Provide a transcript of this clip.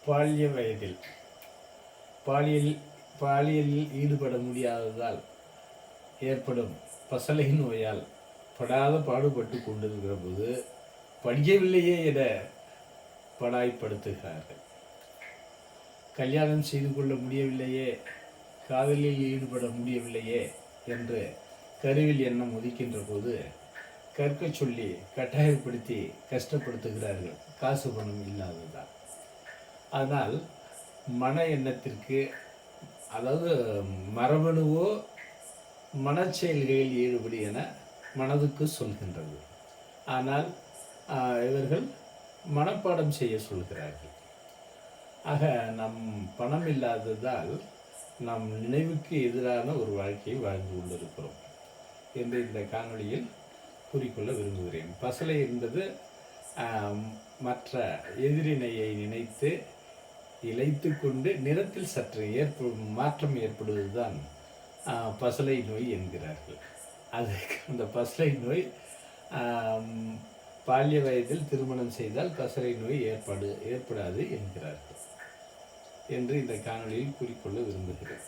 பால்ய வயதில் பாலியல் பாலியலில் ஈடுபட முடியாததால் ஏற்படும் பசலை நோயால் படாத பாடுபட்டு கொண்டிருக்கிற போது படிக்கவில்லையே என படாய்ப்படுத்துகிறார்கள். கல்யாணம் செய்து கொள்ள முடியவில்லையே, காதலில் ஈடுபட முடியவில்லையே என்று கருவில் எண்ணம் ஒதுக்கின்ற போது கற்க சொல்லி கட்டாயப்படுத்தி கஷ்டப்படுத்துகிறார்கள். காசு பணம் இல்லாததான். அதனால் மன எண்ணத்திற்கு, அதாவது மரபணுவோ மனச்செயல்களில் ஈடுபடு என மனதுக்கு சொல்கின்றது. ஆனால் இவர்கள் மனப்பாடம் செய்ய சொல்கிறார்கள். ஆக நம் பணம் இல்லாததால் நம் நினைவுக்கு எதிரான ஒரு வாழ்க்கையை வாழ்ந்து கொண்டிருக்கிறோம் என்று இந்த காணொளியில் கூறிக்கொள்ள விரும்புகிறேன். பசலை என்பது மற்ற எதிரினையை நினைத்து இழைத்து கொண்டு நிறத்தில் சற்று மாற்றம் ஏற்படுவதுதான் பசலை நோய் என்கிறார்கள். அந்த பசலை நோய் பால்ய வயதில் திருமணம் செய்தால் பசலை நோய் ஏற்படாது என்கிறார்கள் என்று இந்த காணொளியில் கூறிக்கொள்ள விரும்புகிறேன்.